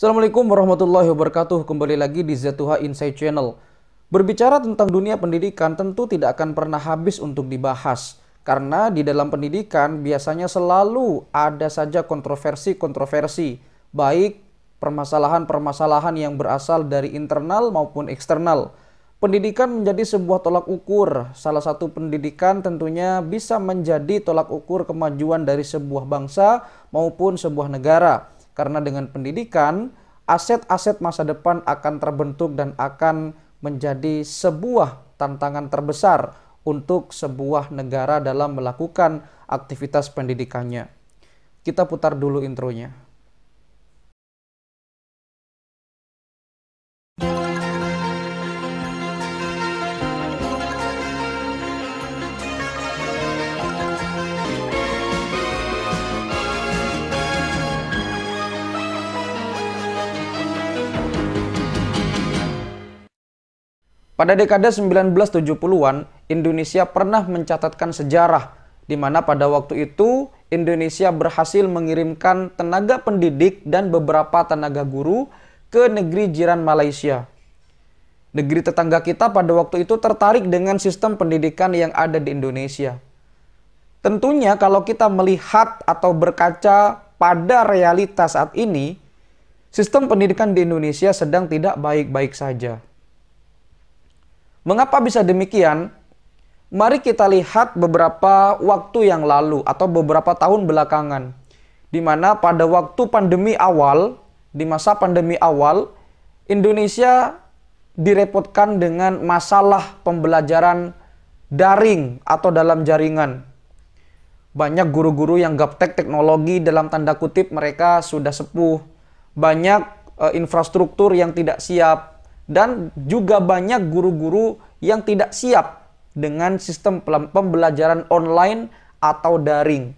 Assalamualaikum warahmatullahi wabarakatuh. Kembali lagi di Z2H Insight Channel. Berbicara tentang dunia pendidikan tentu tidak akan pernah habis untuk dibahas. Karena di dalam pendidikan biasanya selalu ada saja kontroversi-kontroversi. Baik permasalahan-permasalahan yang berasal dari internal maupun eksternal. Pendidikan menjadi sebuah tolak ukur. Salah satu pendidikan tentunya bisa menjadi tolak ukur kemajuan dari sebuah bangsa maupun sebuah negara. Karena dengan pendidikan, aset-aset masa depan akan terbentuk dan akan menjadi sebuah tantangan terbesar untuk sebuah negara dalam melakukan aktivitas pendidikannya. Kita putar dulu intronya. Pada dekade 1970-an, Indonesia pernah mencatatkan sejarah di mana pada waktu itu Indonesia berhasil mengirimkan tenaga pendidik dan beberapa tenaga guru ke negeri jiran Malaysia. Negeri tetangga kita pada waktu itu tertarik dengan sistem pendidikan yang ada di Indonesia. Tentunya kalau kita melihat atau berkaca pada realitas saat ini, sistem pendidikan di Indonesia sedang tidak baik-baik saja. Mengapa bisa demikian? Mari kita lihat beberapa waktu yang lalu atau beberapa tahun belakangan. Di mana pada waktu pandemi awal, di masa pandemi awal, Indonesia direpotkan dengan masalah pembelajaran daring atau dalam jaringan. Banyak guru-guru yang gaptek teknologi, dalam tanda kutip mereka sudah sepuh. Banyak infrastruktur yang tidak siap. Dan juga banyak guru-guru yang tidak siap dengan sistem pembelajaran online atau daring.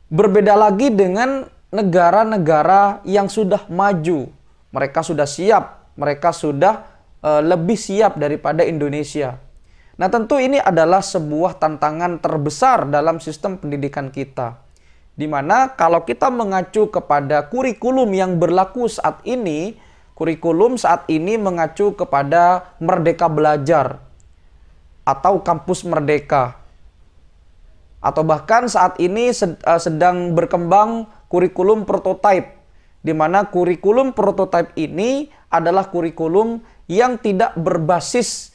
Berbeda lagi dengan negara-negara yang sudah maju. Mereka sudah siap, mereka sudah lebih siap daripada Indonesia. Nah, tentu ini adalah sebuah tantangan terbesar dalam sistem pendidikan kita. Di mana kalau kita mengacu kepada kurikulum yang berlaku saat ini, kurikulum saat ini mengacu kepada Merdeka Belajar atau Kampus Merdeka. Atau bahkan saat ini sedang berkembang kurikulum prototype, di mana kurikulum prototype ini adalah kurikulum yang tidak berbasis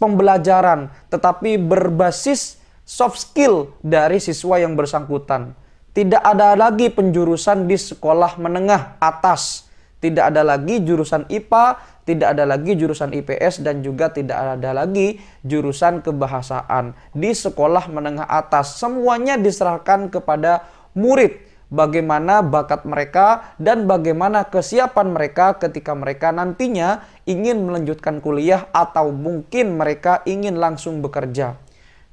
pembelajaran, tetapi berbasis soft skill dari siswa yang bersangkutan. Tidak ada lagi penjurusan di sekolah menengah atas. Tidak ada lagi jurusan IPA, tidak ada lagi jurusan IPS, dan juga tidak ada lagi jurusan kebahasaan di sekolah menengah atas. Semuanya diserahkan kepada murid, bagaimana bakat mereka dan bagaimana kesiapan mereka ketika mereka nantinya ingin melanjutkan kuliah atau mungkin mereka ingin langsung bekerja.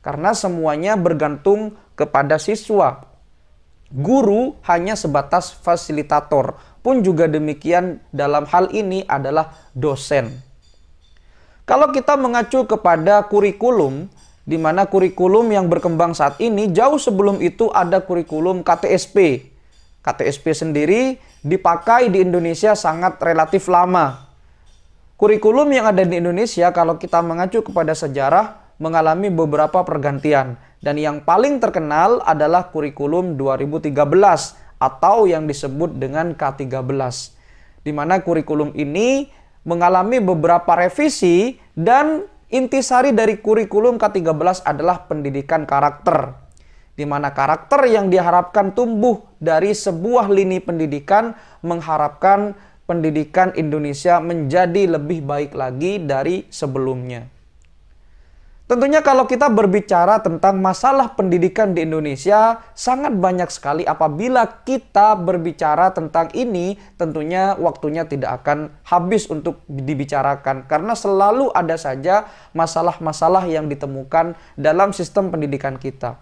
Karena semuanya bergantung kepada siswa. Guru hanya sebatas fasilitator, pun juga demikian dalam hal ini adalah dosen. Kalau kita mengacu kepada kurikulum, di mana kurikulum yang berkembang saat ini, jauh sebelum itu ada kurikulum KTSP. KTSP sendiri dipakai di Indonesia sangat relatif lama. Kurikulum yang ada di Indonesia kalau kita mengacu kepada sejarah mengalami beberapa pergantian. Dan yang paling terkenal adalah kurikulum 2013 atau yang disebut dengan K13. Di mana kurikulum ini mengalami beberapa revisi dan intisari dari kurikulum K13 adalah pendidikan karakter. Di mana karakter yang diharapkan tumbuh dari sebuah lini pendidikan mengharapkan pendidikan Indonesia menjadi lebih baik lagi dari sebelumnya. Tentunya kalau kita berbicara tentang masalah pendidikan di Indonesia, sangat banyak sekali apabila kita berbicara tentang ini, tentunya waktunya tidak akan habis untuk dibicarakan. Karena selalu ada saja masalah-masalah yang ditemukan dalam sistem pendidikan kita.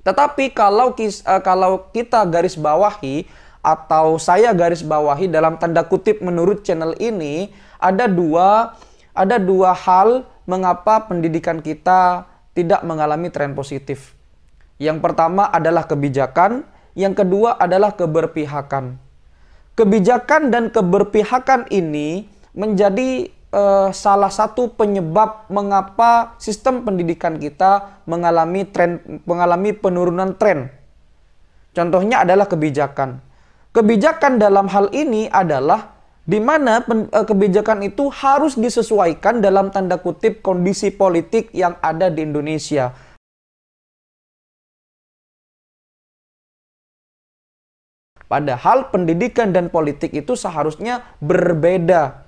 Tetapi kalau kita garis bawahi, atau saya garis bawahi dalam tanda kutip menurut channel ini, ada dua hal mengapa pendidikan kita tidak mengalami tren positif. Yang pertama adalah kebijakan, yang kedua adalah keberpihakan. Kebijakan dan keberpihakan ini menjadi salah satu penyebab mengapa sistem pendidikan kita mengalami penurunan tren. Contohnya adalah kebijakan. Kebijakan dalam hal ini adalah di mana kebijakan itu harus disesuaikan dalam tanda kutip kondisi politik yang ada di Indonesia. Padahal pendidikan dan politik itu seharusnya berbeda.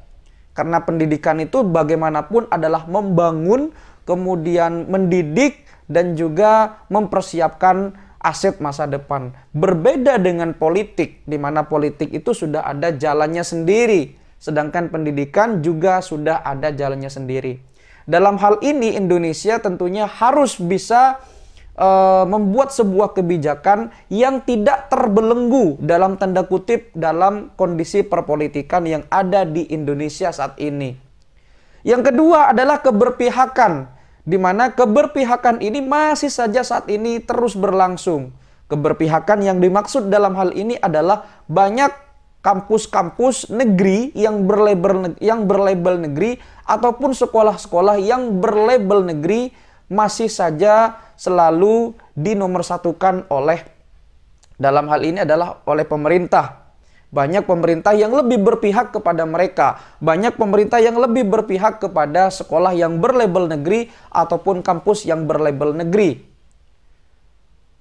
Karena pendidikan itu bagaimanapun adalah membangun, kemudian mendidik, dan juga mempersiapkan aset masa depan. Berbeda dengan politik, di mana politik itu sudah ada jalannya sendiri. Sedangkan pendidikan juga sudah ada jalannya sendiri. Dalam hal ini Indonesia tentunya harus bisa membuat sebuah kebijakan yang tidak terbelenggu dalam tanda kutip dalam kondisi perpolitikan yang ada di Indonesia saat ini. Yang kedua adalah keberpihakan, di mana keberpihakan ini masih saja saat ini terus berlangsung. Keberpihakan yang dimaksud dalam hal ini adalah banyak kampus-kampus negeri yang berlabel negeri ataupun sekolah-sekolah yang berlabel negeri masih saja selalu dinomorsatukan oleh, dalam hal ini adalah oleh pemerintah. Banyak pemerintah yang lebih berpihak kepada mereka. Banyak pemerintah yang lebih berpihak kepada sekolah yang berlabel negeri ataupun kampus yang berlabel negeri.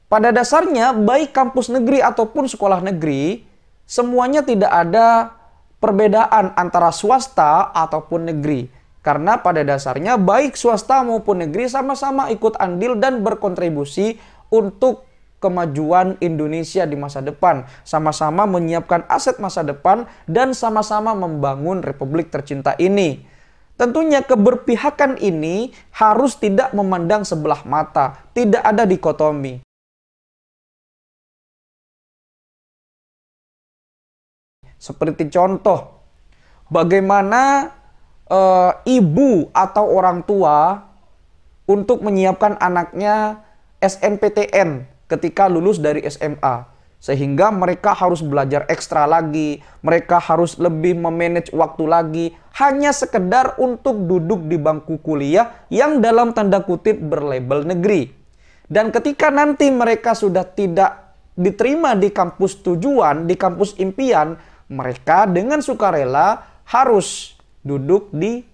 Pada dasarnya, baik kampus negeri ataupun sekolah negeri, semuanya tidak ada perbedaan antara swasta ataupun negeri. Karena pada dasarnya baik swasta maupun negeri sama-sama ikut andil dan berkontribusi untuk kemajuan Indonesia di masa depan. Sama-sama menyiapkan aset masa depan dan sama-sama membangun Republik tercinta ini. Tentunya keberpihakan ini harus tidak memandang sebelah mata. Tidak ada dikotomi. Seperti contoh, bagaimana ibu atau orang tua untuk menyiapkan anaknya SNPTN ketika lulus dari SMA. Sehingga mereka harus belajar ekstra lagi, mereka harus lebih memanage waktu lagi, hanya sekedar untuk duduk di bangku kuliah yang dalam tanda kutip berlabel negeri. Dan ketika nanti mereka sudah tidak diterima di kampus tujuan, di kampus impian, mereka dengan sukarela harus duduk di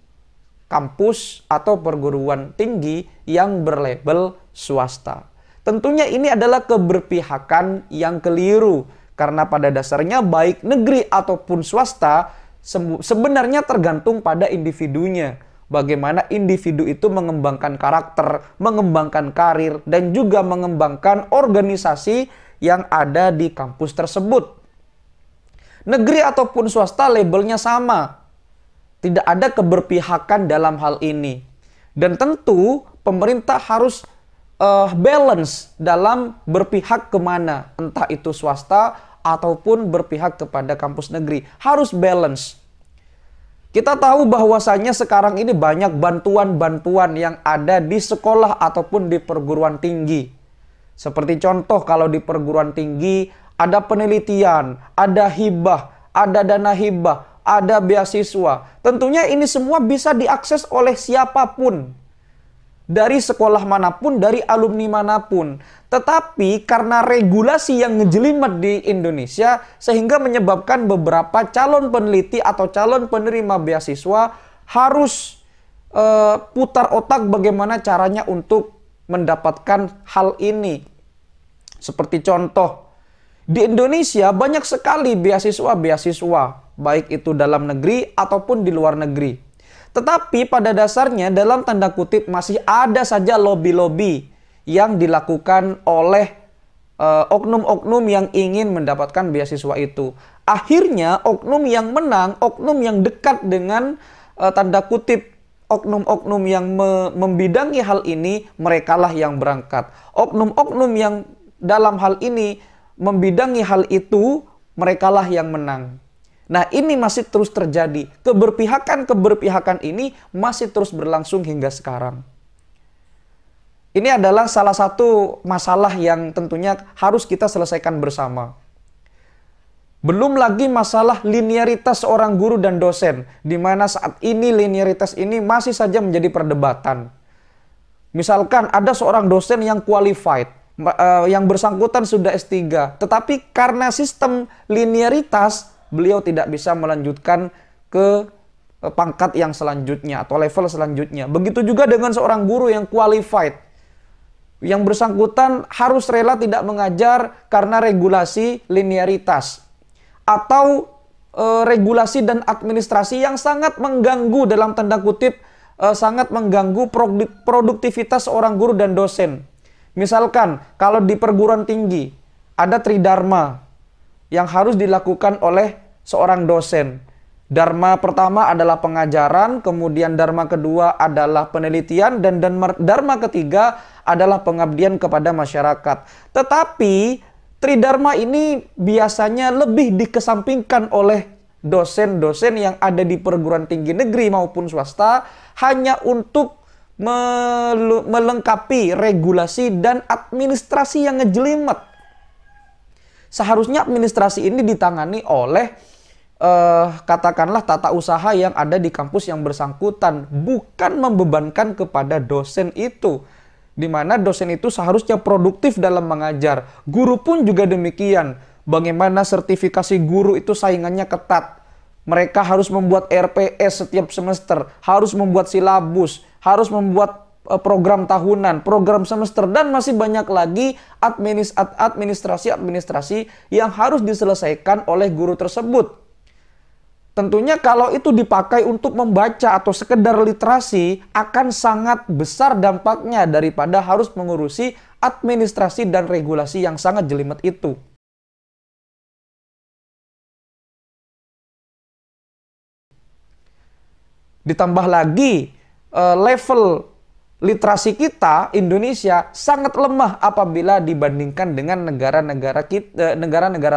kampus atau perguruan tinggi yang berlabel swasta. Tentunya ini adalah keberpihakan yang keliru. Karena pada dasarnya baik negeri ataupun swasta sebenarnya tergantung pada individunya. Bagaimana individu itu mengembangkan karakter, mengembangkan karir, dan juga mengembangkan organisasi yang ada di kampus tersebut. Negeri ataupun swasta labelnya sama. Tidak ada keberpihakan dalam hal ini. Dan tentu pemerintah harus balance dalam berpihak kemana. Entah itu swasta ataupun berpihak kepada kampus negeri. Harus balance. Kita tahu bahwasannya sekarang ini banyak bantuan-bantuan yang ada di sekolah ataupun di perguruan tinggi. Seperti contoh kalau di perguruan tinggi ada penelitian, ada hibah, ada dana hibah, ada beasiswa. Tentunya ini semua bisa diakses oleh siapapun. Dari sekolah manapun, dari alumni manapun. Tetapi karena regulasi yang ngejelimet di Indonesia, sehingga menyebabkan beberapa calon peneliti atau calon penerima beasiswa harus putar otak bagaimana caranya untuk mendapatkan hal ini. Seperti contoh, di Indonesia banyak sekali beasiswa-beasiswa, baik itu dalam negeri ataupun di luar negeri. Tetapi pada dasarnya dalam tanda kutip masih ada saja lobby-lobby yang dilakukan oleh oknum-oknum yang ingin mendapatkan beasiswa itu. Akhirnya oknum yang menang, oknum yang dekat dengan tanda kutip oknum-oknum yang membidangi hal ini, merekalah yang berangkat. Oknum-oknum yang dalam hal ini membidangi hal itu, merekalah yang menang. Nah, ini masih terus terjadi. Keberpihakan ini masih terus berlangsung hingga sekarang. Ini adalah salah satu masalah yang tentunya harus kita selesaikan bersama. Belum lagi masalah linearitas seorang guru dan dosen, di mana saat ini linearitas ini masih saja menjadi perdebatan. Misalkan ada seorang dosen yang qualified, yang bersangkutan sudah S3, tetapi karena sistem linearitas, beliau tidak bisa melanjutkan ke pangkat yang selanjutnya atau level selanjutnya. Begitu juga dengan seorang guru yang qualified, yang bersangkutan harus rela tidak mengajar karena regulasi linearitas atau regulasi dan administrasi yang sangat mengganggu, dalam tanda kutip, sangat mengganggu produktivitas seorang guru dan dosen. Misalkan kalau di perguruan tinggi ada tridharma yang harus dilakukan oleh seorang dosen. Dharma pertama adalah pengajaran, kemudian dharma kedua adalah penelitian, dan dharma ketiga adalah pengabdian kepada masyarakat. Tetapi tridharma ini biasanya lebih dikesampingkan oleh dosen-dosen yang ada di perguruan tinggi negeri maupun swasta hanya untuk melengkapi regulasi dan administrasi yang ngejelimet. Seharusnya administrasi ini ditangani oleh katakanlah tata usaha yang ada di kampus yang bersangkutan, bukan membebankan kepada dosen itu. Di mana dosen itu seharusnya produktif dalam mengajar. Guru pun juga demikian. Bagaimana sertifikasi guru itu saingannya ketat. Mereka harus membuat RPS setiap semester, harus membuat silabus, harus membuat program tahunan, program semester, dan masih banyak lagi administrasi yang harus diselesaikan oleh guru tersebut. Tentunya kalau itu dipakai untuk membaca atau sekedar literasi, akan sangat besar dampaknya daripada harus mengurusi administrasi dan regulasi yang sangat jelimet itu. Ditambah lagi level literasi kita, Indonesia, sangat lemah apabila dibandingkan dengan negara-negara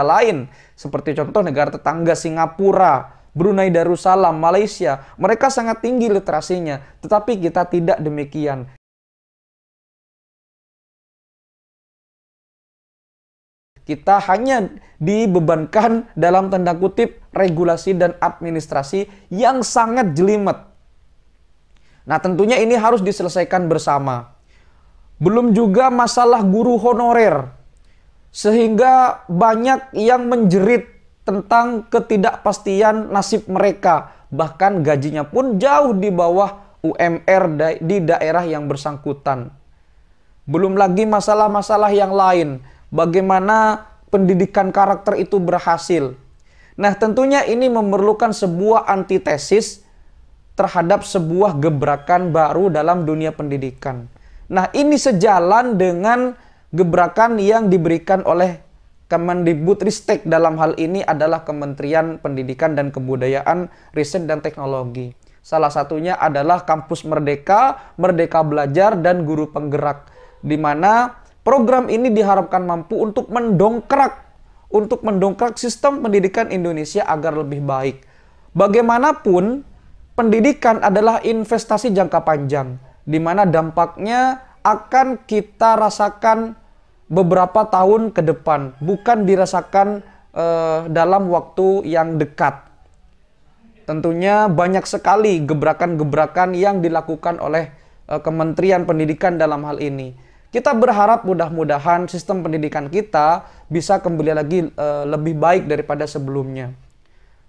lain. Seperti contoh negara tetangga Singapura, Brunei Darussalam, Malaysia. Mereka sangat tinggi literasinya, tetapi kita tidak demikian. Kita hanya dibebankan dalam tanda kutip regulasi dan administrasi yang sangat jelimet. Nah, tentunya ini harus diselesaikan bersama. Belum juga masalah guru honorer, sehingga banyak yang menjerit tentang ketidakpastian nasib mereka. Bahkan gajinya pun jauh di bawah UMR di daerah yang bersangkutan. Belum lagi masalah-masalah yang lain. Bagaimana pendidikan karakter itu berhasil. Nah, tentunya ini memerlukan sebuah antitesis terhadap sebuah gebrakan baru dalam dunia pendidikan. Nah, ini sejalan dengan gebrakan yang diberikan oleh Kemendikbudristek, dalam hal ini adalah Kementerian Pendidikan dan Kebudayaan, Riset dan Teknologi. Salah satunya adalah Kampus Merdeka, Merdeka Belajar, dan Guru Penggerak, di mana program ini diharapkan mampu untuk mendongkrak sistem pendidikan Indonesia agar lebih baik. Bagaimanapun, pendidikan adalah investasi jangka panjang, di mana dampaknya akan kita rasakan beberapa tahun ke depan, bukan dirasakan dalam waktu yang dekat. Tentunya banyak sekali gebrakan-gebrakan yang dilakukan oleh Kementerian Pendidikan dalam hal ini. Kita berharap mudah-mudahan sistem pendidikan kita bisa kembali lagi lebih baik daripada sebelumnya.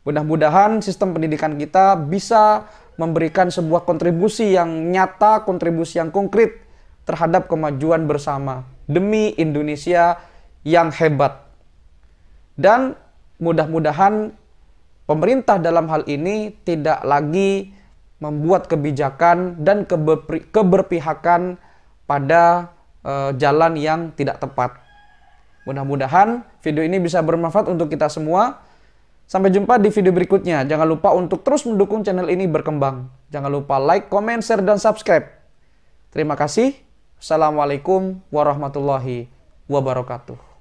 Mudah-mudahan sistem pendidikan kita bisa memberikan sebuah kontribusi yang nyata, kontribusi yang konkret terhadap kemajuan bersama demi Indonesia yang hebat. Dan mudah-mudahan pemerintah dalam hal ini tidak lagi membuat kebijakan dan keberpihakan pada jalan yang tidak tepat. Mudah-mudahan video ini bisa bermanfaat untuk kita semua. Sampai jumpa di video berikutnya. Jangan lupa untuk terus mendukung channel ini berkembang. Jangan lupa like, comment, share, dan subscribe. Terima kasih. Assalamualaikum warahmatullahi wabarakatuh.